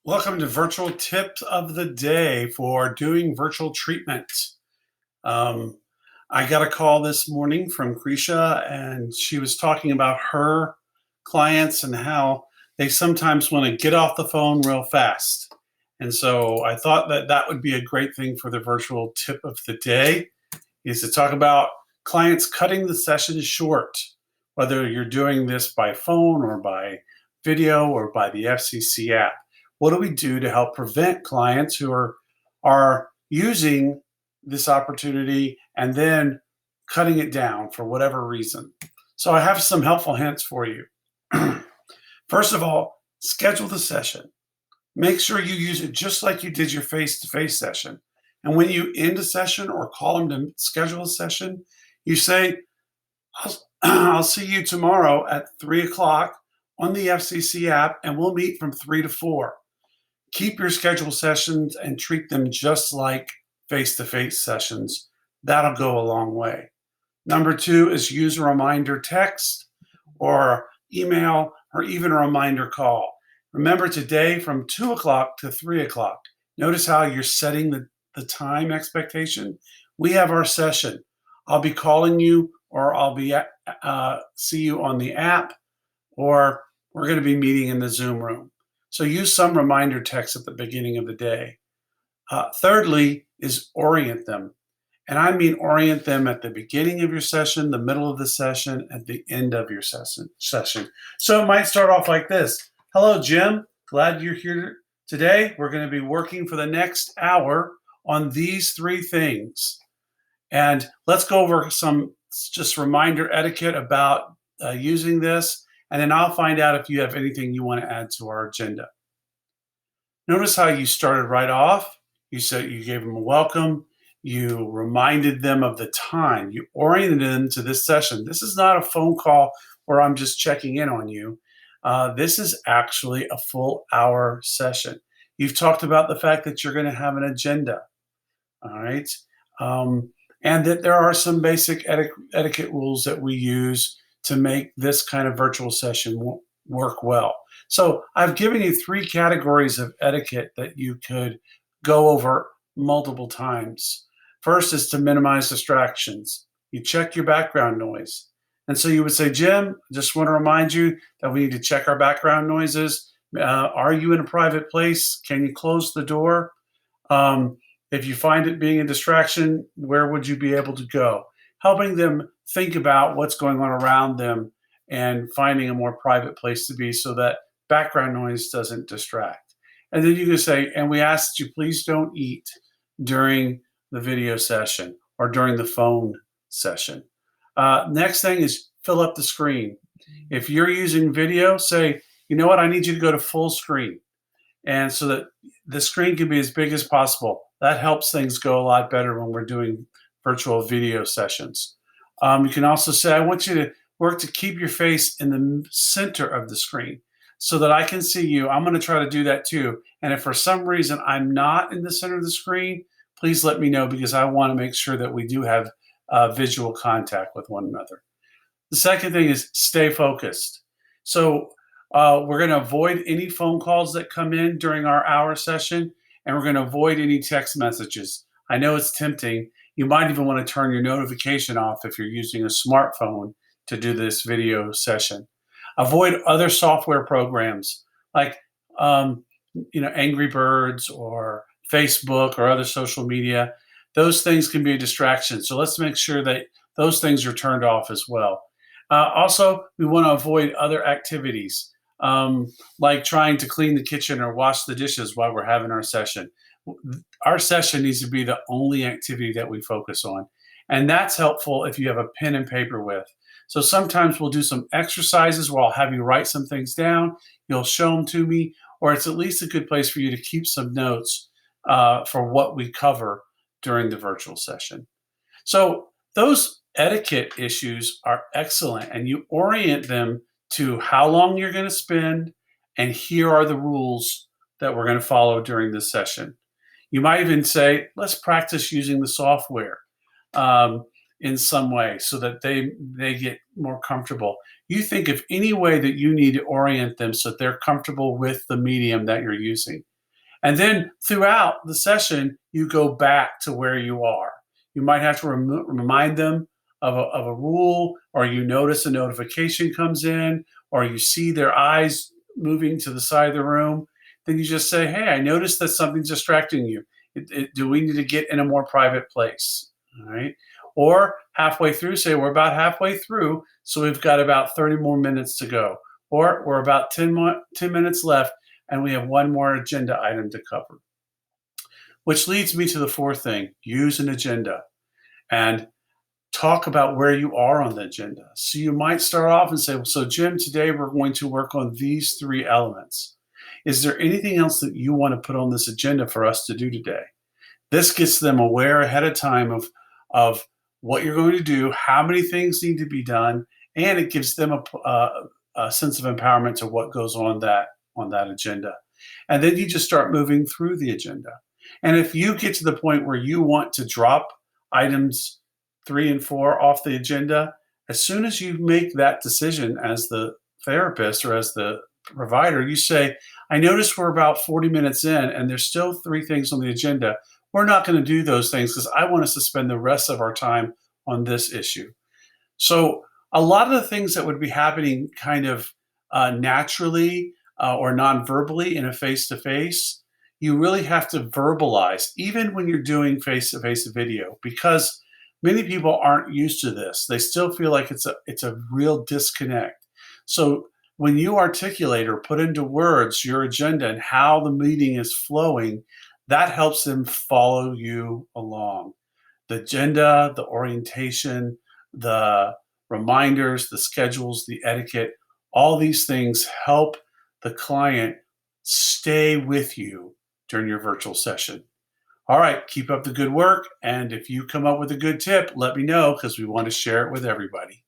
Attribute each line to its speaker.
Speaker 1: Welcome to Virtual Tips of the Day for doing virtual treatment. Um, I got a call this morning from Krisha, and she was talking about her clients and how they sometimes want to get off the phone real fast. And so I thought that that would be a great thing for the virtual tip of the day is to talk about clients cutting the session short, whether you're doing this by phone or by video or by the FCC app. What do we do to help prevent clients who are using this opportunity and then cutting it down for whatever reason? So I have some helpful hints for you. First of all, schedule the session. Make sure you use it just like you did your face-to-face session. And when you end a session or call them to schedule a session, you say, I'll see you tomorrow at 3 o'clock on the FCC app, and we'll meet from 3 to 4. Keep your scheduled sessions and treat them just like face-to-face sessions. That'll go a long way. Number 2 is use a reminder text or email or even a reminder call. Remember today from 2 o'clock to 3 o'clock. Notice how you're setting the time expectation. We have our session. I'll be calling you, or I'll be see you on the app, or we're going to be meeting in the Zoom room. So use some reminder text at the beginning of the day. Thirdly is orient them. And I mean orient them at the beginning of your session, the middle of the session, at the end of your session. So it might start off like this. Hello, Jim. Glad you're here today. We're going to be working for the next hour on these 3 things. And let's go over some just reminder etiquette about using this. And then I'll find out if you have anything you want to add to our agenda. Notice how you started right off. You said you gave them a welcome. You reminded them of the time. You oriented them to this session. This is not a phone call where I'm just checking in on you. This is actually a full hour session. You've talked about the fact that you're going to have an agenda. All right. And that there are some basic etiquette rules that we use to make this kind of virtual session work well. So I've given you 3 categories of etiquette that you could go over multiple times. First is to minimize distractions. You check your background noise. And so you would say, Jim, just want to remind you that we need to check our background noises. Are you in a private place? Can you close the door? If you find it being a distraction, where would you be able to go? Helping them think about what's going on around them and finding a more private place to be so that background noise doesn't distract. And then you can say, and we ask that you please don't eat during the video session or during the phone session. Next thing is fill up the screen. If you're using video, say, you know what, I need you to go to full screen. And so that the screen can be as big as possible. That helps things go a lot better when we're doing virtual video sessions. You can also say, I want you to work to keep your face in the center of the screen so that I can see you. I'm going to try to do that too. And if for some reason I'm not in the center of the screen, please let me know because I want to make sure that we do have visual contact with one another. The second thing is stay focused. So we're going to avoid any phone calls that come in during our hour session, and we're going to avoid any text messages. I know it's tempting. You might even want to turn your notification off if you're using a smartphone to do this video session. Avoid other software programs like Angry Birds or Facebook or other social media. Those things can be a distraction. So let's make sure that those things are turned off as well. Also, we want to avoid other activities like trying to clean the kitchen or wash the dishes while we're having our session. Our session needs to be the only activity that we focus on. And that's helpful if you have a pen and paper with. So sometimes we'll do some exercises where I'll have you write some things down. You'll show them to me, or it's at least a good place for you to keep some notes for what we cover during the virtual session. So those etiquette issues are excellent, and you orient them to how long you're going to spend, and here are the rules that we're going to follow during this session. You might even say, let's practice using the software in some way so that they get more comfortable. You think of any way that you need to orient them so that they're comfortable with the medium that you're using. And then throughout the session, you go back to where you are. You might have to remind them of a rule, or you notice a notification comes in, or you see their eyes moving to the side of the room. Then you just say, "Hey, I noticed that something's distracting you. Do we need to get in a more private place?" All right. Or halfway through, say, "We're about halfway through, so we've got about 30 more minutes to go." Or we're about 10 minutes left and we have one more agenda item to cover. Which leads me to the fourth thing: use an agenda and talk about where you are on the agenda. So you might start off and say, "Well, so Jim, today we're going to work on these three elements. Is there anything else that you want to put on this agenda for us to do today?" This gets them aware ahead of time of what you're going to do, how many things need to be done, and it gives them a sense of empowerment to what goes on that agenda. And then you just start moving through the agenda. And if you get to the point where you want to drop items 3 and 4 off the agenda, as soon as you make that decision as the therapist or as the provider, you say, "I notice we're about 40 minutes in and there's still three things on the agenda. We're not going to do those things because I want us to spend the rest of our time on this issue." So a lot of the things that would be happening kind of naturally or non-verbally in a face-to-face, you really have to verbalize, even when you're doing face-to-face video, because many people aren't used to this. They still feel like it's a real disconnect. So when you articulate or put into words your agenda and how the meeting is flowing, that helps them follow you along. The agenda, the orientation, the reminders, the schedules, the etiquette, all these things help the client stay with you during your virtual session. All right, keep up the good work. And if you come up with a good tip, let me know because we want to share it with everybody.